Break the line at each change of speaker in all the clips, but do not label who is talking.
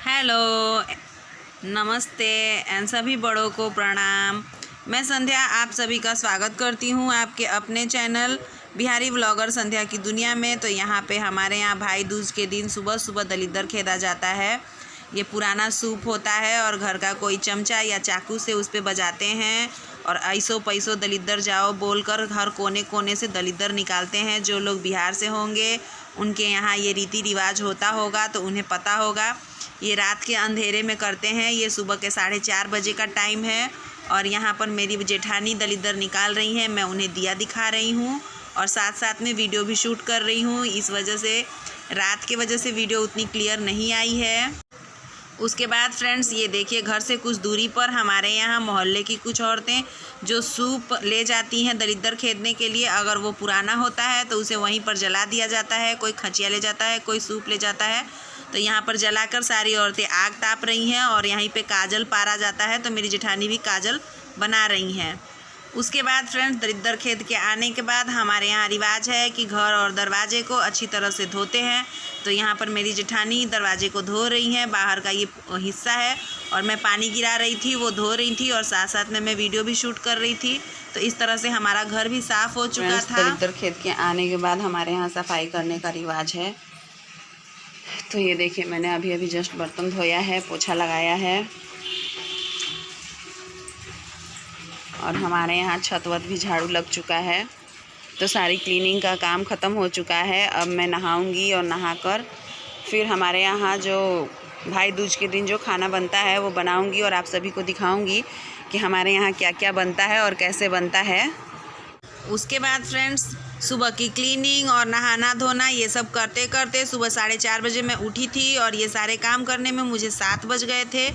Hello, नमस्ते and सभी बड़ों को प्रणाम। मैं संध्या आप सभी का स्वागत करती हूँ आपके अपने चैनल बिहारी व्लॉगर संध्या की दुनिया में। तो यहाँ पे हमारे यहाँ भाई दूज के दिन सुबह सुबह दलिद्दर खेदा जाता है। ये पुराना सूप होता है और घर का कोई चमचा या चाकू से उस पर बजाते हैं और ऐसो पैसो दलिद्दर जाओ बोलकर हर कोने कोने से दलिद्दर निकालते हैं। जो लोग बिहार से होंगे उनके यहाँ ये रीति रिवाज होता होगा तो उन्हें पता होगा। ये रात के अंधेरे में करते हैं। ये सुबह के 4:30 बजे का टाइम है और यहाँ पर मेरी जेठानी दलिद्दर निकाल रही हैं। मैं उन्हें दिया दिखा रही हूँ और साथ साथ में वीडियो भी शूट कर रही हूँ। इस वजह से रात के वजह से वीडियो उतनी क्लियर नहीं आई है। उसके बाद फ्रेंड्स ये देखिए, घर से कुछ दूरी पर हमारे यहाँ मोहल्ले की कुछ औरतें जो सूप ले जाती हैं दलिद्दर खेदने के लिए। अगर वो पुराना होता है तो उसे वहीं पर जला दिया जाता है। कोई खचिया ले जाता है, कोई सूप ले जाता है। तो यहाँ पर जलाकर सारी औरतें आग ताप रही हैं और यहीं पे काजल पारा जाता है। तो मेरी जेठानी भी काजल बना रही हैं। उसके बाद फ्रेंड्स दलिद्दर खेद के आने के बाद हमारे यहाँ रिवाज है कि घर और दरवाजे को अच्छी तरह से धोते हैं। तो यहाँ पर मेरी जेठानी दरवाजे को धो रही हैं। बाहर का ये हिस्सा है और मैं पानी गिरा रही थी, वो धो रही थी और साथ साथ में मैं वीडियो भी शूट कर रही थी। तो इस तरह से हमारा घर भी साफ़ हो चुका था। दलिद्दर खेद के आने के बाद हमारे यहाँ सफाई करने का रिवाज है। तो ये देखिए, मैंने अभी अभी जस्ट बर्तन धोया है, पोछा लगाया है और हमारे यहाँ छत वत भी झाड़ू लग चुका है। तो सारी क्लीनिंग का काम ख़त्म हो चुका है। अब मैं नहाऊंगी और नहाकर फिर हमारे यहाँ जो भाई दूज के दिन जो खाना बनता है वो बनाऊंगी और आप सभी को दिखाऊंगी कि हमारे यहाँ क्या क्या बनता है और कैसे बनता है। उसके बाद फ्रेंड्स सुबह की क्लीनिंग और नहाना धोना ये सब करते करते सुबह 4:30 बजे मैं उठी थी और ये सारे काम करने में मुझे 7 बज गए थे।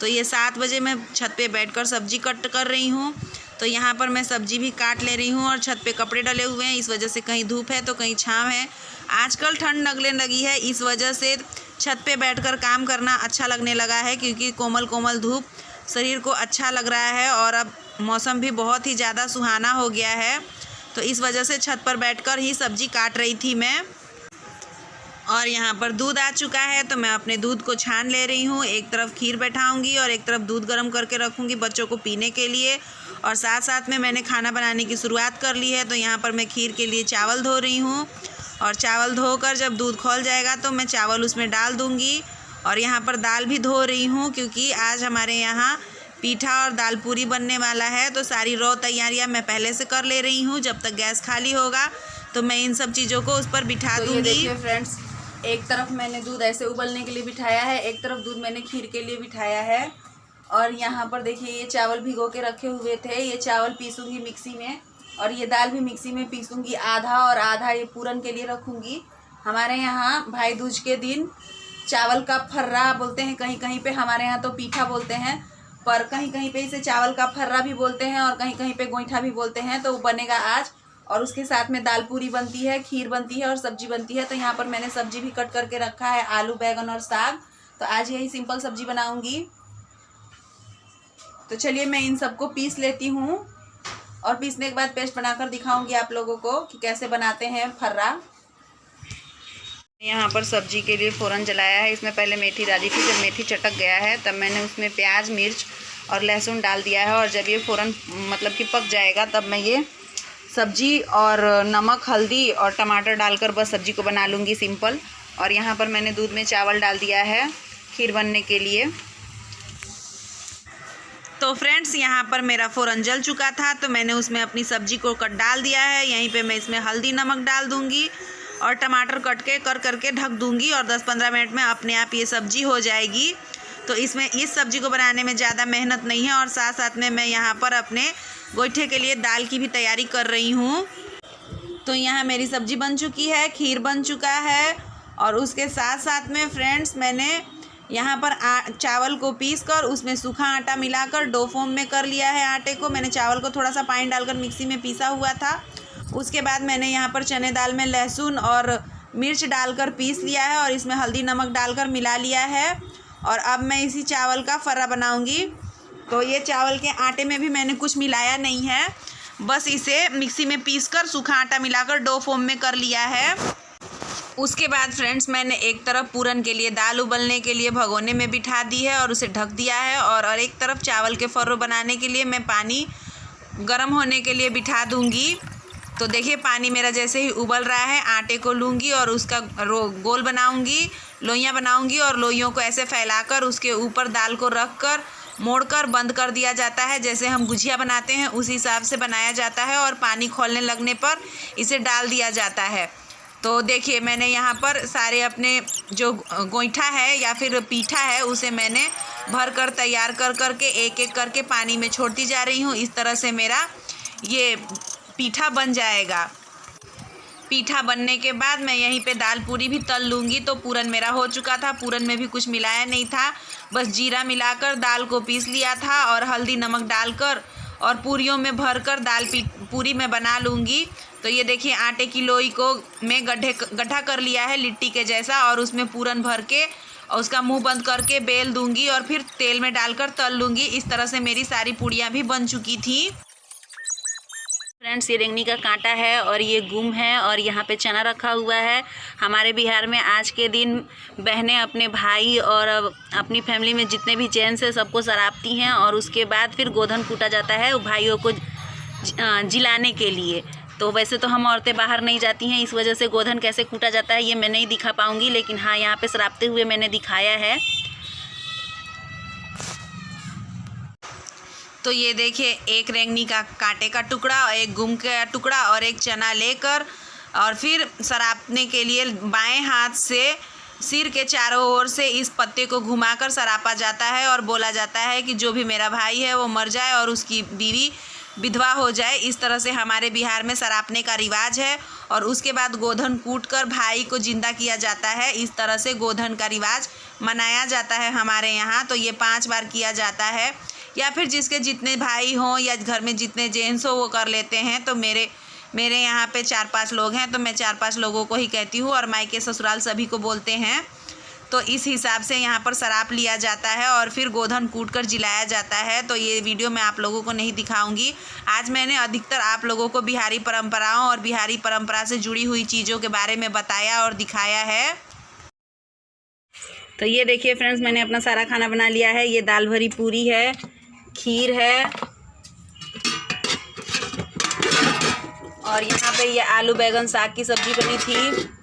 तो ये 7 बजे मैं छत पे बैठकर सब्जी कट कर रही हूँ। तो यहाँ पर मैं सब्जी भी काट ले रही हूँ और छत पे कपड़े डले हुए हैं। इस वजह से कहीं धूप है तो कहीं छाँव है। आजकल ठंड लगने लगी है, इस वजह से छत पे बैठकर काम करना अच्छा लगने लगा है क्योंकि कोमल कोमल धूप शरीर को अच्छा लग रहा है और अब मौसम भी बहुत ही ज़्यादा सुहाना हो गया है। तो इस वजह से छत पर बैठकर ही सब्जी काट रही थी मैं। और यहाँ पर दूध आ चुका है तो मैं अपने दूध को छान ले रही हूँ। एक तरफ खीर बैठाऊँगी और एक तरफ दूध गर्म करके रखूँगी बच्चों को पीने के लिए। और साथ साथ में मैंने खाना बनाने की शुरुआत कर ली है। तो यहाँ पर मैं खीर के लिए चावल धो रही हूँ और चावल धोकर जब दूध खौल जाएगा तो मैं चावल उसमें डाल दूँगी। और यहाँ पर दाल भी धो रही हूँ क्योंकि आज हमारे यहाँ पीठा और दाल पूरी बनने वाला है। तो सारी रॉ तैयारियां मैं पहले से कर ले रही हूँ। जब तक गैस खाली होगा तो मैं इन सब चीज़ों को उस पर बिठा दूँगी। देखिए फ्रेंड्स, एक तरफ मैंने दूध ऐसे उबलने के लिए बिठाया है, एक तरफ दूध मैंने खीर के लिए बिठाया है। और यहाँ पर देखिए ये चावल भिगो के रखे हुए थे, ये चावल पीसूँगी मिक्सी में और ये दाल भी मिक्सी में पीसूँगी आधा और आधा ये पूरन के लिए रखूँगी। हमारे यहाँ भाई दूज के दिन चावल का फर्रा बोलते हैं, कहीं कहीं पर हमारे यहाँ तो पीठा बोलते हैं, पर कहीं कहीं पे इसे चावल का फर्रा भी बोलते हैं और कहीं कहीं पे गोईठा भी बोलते हैं। तो वो बनेगा आज और उसके साथ में दाल पूरी बनती है, खीर बनती है और सब्जी बनती है। तो यहाँ पर मैंने सब्जी भी कट करके रखा है, आलू बैगन और साग। तो आज यही सिंपल सब्जी बनाऊंगी। तो चलिए मैं इन सबको पीस लेती हूँ और पीसने के बाद पेस्ट बनाकर दिखाऊंगी आप लोगों को कि कैसे बनाते हैं फर्रा। यहाँ पर सब्जी के लिए फ़ौरन जलाया है। इसमें पहले मेथी डाली थी, जब मेथी चटक गया है तब मैंने उसमें प्याज मिर्च और लहसुन डाल दिया है। और जब ये फ़ौरन मतलब कि पक जाएगा तब मैं ये सब्जी और नमक हल्दी और टमाटर डालकर बस सब्जी को बना लूँगी सिंपल। और यहाँ पर मैंने दूध में चावल डाल दिया है खीर बनने के लिए। तो फ्रेंड्स यहाँ पर मेरा फ़ौरन जल चुका था तो मैंने उसमें अपनी सब्जी को कट डाल दिया है। यहीं पे मैं इसमें हल्दी नमक डाल दूँगी और टमाटर कट के करके ढक दूँगी और 10-15 मिनट में अपने आप ये सब्जी हो जाएगी। तो इसमें इस सब्ज़ी को बनाने में ज़्यादा मेहनत नहीं है। और साथ साथ में मैं यहाँ पर अपने गोईठे के लिए दाल की भी तैयारी कर रही हूँ। तो यहाँ मेरी सब्ज़ी बन चुकी है, खीर बन चुका है और उसके साथ साथ में फ्रेंड्स मैंने यहाँ पर चावल को पीस कर उसमें सूखा आटा मिलाकर डो फॉर्म में कर लिया है। आटे को मैंने चावल को थोड़ा सा पानी डालकर मिक्सी में पीसा हुआ था। उसके बाद मैंने यहाँ पर चने दाल में लहसुन और मिर्च डालकर पीस लिया है और इसमें हल्दी नमक डालकर मिला लिया है। और अब मैं इसी चावल का फर्रा बनाऊंगी। तो ये चावल के आटे में भी मैंने कुछ मिलाया नहीं है, बस इसे मिक्सी में पीसकर सूखा आटा मिलाकर डो फॉर्म में कर लिया है। उसके बाद फ्रेंड्स मैंने एक तरफ पूरन के लिए दाल उबलने के लिए भगोने में बिठा दी है और उसे ढक दिया है, और एक तरफ चावल के फर्रो बनाने के लिए मैं पानी गर्म होने के लिए बिठा दूंगी। तो देखिए पानी मेरा जैसे ही उबल रहा है, आटे को लूँगी और उसका गोल बनाऊंगी, लोइयाँ बनाऊंगी, और लोइयों को ऐसे फैलाकर उसके ऊपर दाल को रख कर मोड़कर बंद कर दिया जाता है। जैसे हम गुजिया बनाते हैं उस हिसाब से बनाया जाता है, और पानी खौलने लगने पर इसे डाल दिया जाता है। तो देखिए मैंने यहाँ पर सारे अपने जो गोईठा है या फिर पीठा है उसे मैंने भर कर तैयार कर करके एक एक करके पानी में छोड़ती जा रही हूँ। इस तरह से मेरा ये पीठा बन जाएगा। पीठा बनने के बाद मैं यहीं पे दाल पूरी भी तल लूँगी। तो पूरन मेरा हो चुका था, पूरन में भी कुछ मिलाया नहीं था, बस जीरा मिलाकर दाल को पीस लिया था और हल्दी नमक डालकर और पूरियों में भरकर दाल पूरी में बना लूँगी। तो ये देखिए आटे की लोई को मैं गड्ढा कर लिया है लिट्टी के जैसा, और उसमें पूरन भर के और उसका मुंह बंद करके बेल दूँगी और फिर तेल में डालकर तल लूँगी। इस तरह से मेरी सारी पूड़ियाँ भी बन चुकी थी। फ्रेंड्स ये रेंगनी का कांटा है और ये गुम है, और यहाँ पे चना रखा हुआ है। हमारे बिहार में आज के दिन बहनें अपने भाई और अपनी फैमिली में जितने भी जेंट्स हैं सबको शराबती हैं, और उसके बाद फिर गोधन कूटा जाता है भाइयों को जिलाने के लिए। तो वैसे तो हम औरतें बाहर नहीं जाती हैं, इस वजह से गोधन कैसे कूटा जाता है ये मैं नहीं दिखा पाऊँगी, लेकिन हाँ यहाँ पे शराबते हुए मैंने दिखाया है। तो ये देखिए एक रेंगनी का कांटे का टुकड़ा और एक गुम का टुकड़ा और एक चना लेकर और फिर सरापने के लिए बाएं हाथ से सिर के चारों ओर से इस पत्ते को घुमाकर सरापा जाता है, और बोला जाता है कि जो भी मेरा भाई है वो मर जाए और उसकी बीवी विधवा हो जाए। इस तरह से हमारे बिहार में सरापने का रिवाज है। और उसके बाद गोधन कूट कर भाई को जिंदा किया जाता है। इस तरह से गोधन का रिवाज मनाया जाता है हमारे यहाँ। तो ये 5 बार किया जाता है, या फिर जिसके जितने भाई हों या घर में जितने जेंट्स हो वो कर लेते हैं। तो मेरे यहाँ पे 4-5 लोग हैं, तो मैं 4-5 लोगों को ही कहती हूँ, और मायके ससुराल सभी को बोलते हैं। तो इस हिसाब से यहाँ पर शराब लिया जाता है और फिर गोधन कूट कर जिलाया जाता है। तो ये वीडियो मैं आप लोगों को नहीं दिखाऊंगी। आज मैंने अधिकतर आप लोगों को बिहारी परंपराओं और बिहारी परंपरा से जुड़ी हुई चीज़ों के बारे में बताया और दिखाया है। तो ये देखिए फ्रेंड्स मैंने अपना सारा खाना बना लिया है। ये दाल भरी पूरी है, खीर है, और यहाँ पे ये आलू बैगन साग की सब्जी बनी थी,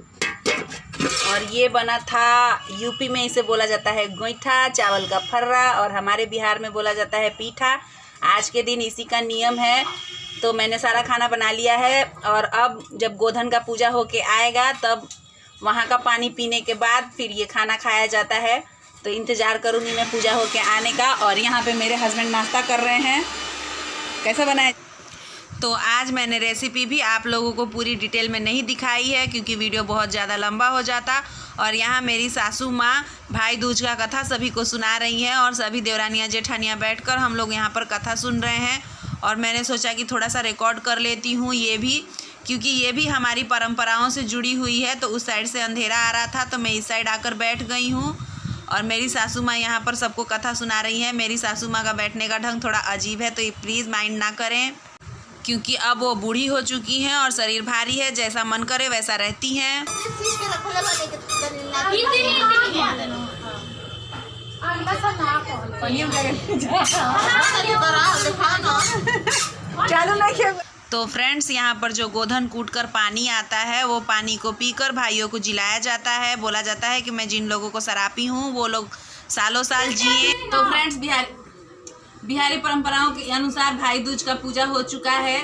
और ये बना था यूपी में इसे बोला जाता है गोईठा, चावल का फर्रा, और हमारे बिहार में बोला जाता है पीठा। आज के दिन इसी का नियम है। तो मैंने सारा खाना बना लिया है, और अब जब गोधन का पूजा होके आएगा तब वहाँ का पानी पीने के बाद फिर ये खाना खाया जाता है। तो इंतज़ार करूँगी मैं पूजा होके आने का। और यहाँ पे मेरे हस्बैंड नाश्ता कर रहे हैं। कैसा बना है? तो आज मैंने रेसिपी भी आप लोगों को पूरी डिटेल में नहीं दिखाई है क्योंकि वीडियो बहुत ज़्यादा लंबा हो जाता। और यहाँ मेरी सासू माँ भाई दूज का कथा सभी को सुना रही हैं, और सभी देवरानियाँ जेठानियाँ बैठकर हम लोग यहाँ पर कथा सुन रहे हैं। और मैंने सोचा कि थोड़ा सा रिकॉर्ड कर लेती हूँ ये भी, क्योंकि ये भी हमारी परंपराओं से जुड़ी हुई है। तो उस साइड से अंधेरा आ रहा था तो मैं इस साइड आकर बैठ गई हूँ, और मेरी सासू माँ यहाँ पर सबको कथा सुना रही हैं। मेरी सासू माँ का बैठने का ढंग थोड़ा अजीब है, तो ये प्लीज़ माइंड ना करें, क्योंकि अब वो बूढ़ी हो चुकी हैं और शरीर भारी है, जैसा मन करे वैसा रहती हैं। तो फ्रेंड्स यहाँ पर जो गोधन कूट कर पानी आता है वो पानी को पीकर भाइयों को जिलाया जाता है। बोला जाता है कि मैं जिन लोगों को शराबी हूँ वो लोग सालों साल जिए। तो फ्रेंड्स बिहारी परंपराओं के अनुसार भाई दूज का पूजा हो चुका है।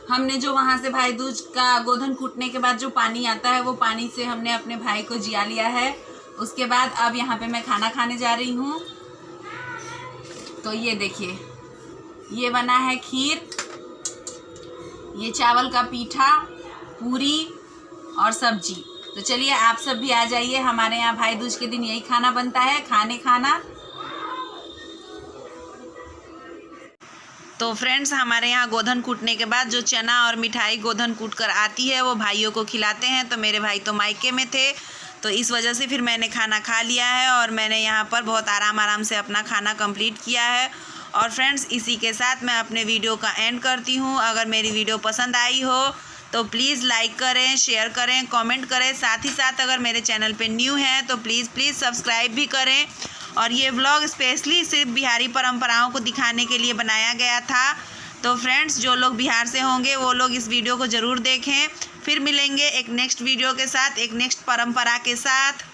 हमने जो वहाँ से भाई दूज का गोधन कूटने के बाद जो पानी आता है वो पानी से हमने अपने भाई को जिया लिया है। उसके बाद अब यहाँ पे मैं खाना खाने जा रही हूँ। तो ये देखिए ये बना है खीर, ये चावल का पीठा, पूरी और सब्जी। तो चलिए आप सब भी आ जाइए, हमारे यहाँ भाई दूज के दिन यही खाना बनता है, खाना। तो फ्रेंड्स हमारे यहाँ गोधन कूटने के बाद जो चना और मिठाई गोधन कूट कर आती है वो भाइयों को खिलाते हैं। तो मेरे भाई तो मायके में थे, तो इस वजह से फिर मैंने खाना खा लिया है और मैंने यहाँ पर बहुत आराम से अपना खाना कंप्लीट किया है। और फ्रेंड्स इसी के साथ मैं अपने वीडियो का एंड करती हूँ। अगर मेरी वीडियो पसंद आई हो तो प्लीज़ लाइक करें, शेयर करें, कमेंट करें। साथ ही साथ अगर मेरे चैनल पे न्यू हैं तो प्लीज़ सब्सक्राइब भी करें। और ये व्लॉग स्पेशली सिर्फ बिहारी परंपराओं को दिखाने के लिए बनाया गया था। तो फ्रेंड्स, जो लोग बिहार से होंगे वो लोग इस वीडियो को ज़रूर देखें। फिर मिलेंगे एक नेक्स्ट वीडियो के साथ, एक नेक्स्ट परंपरा के साथ।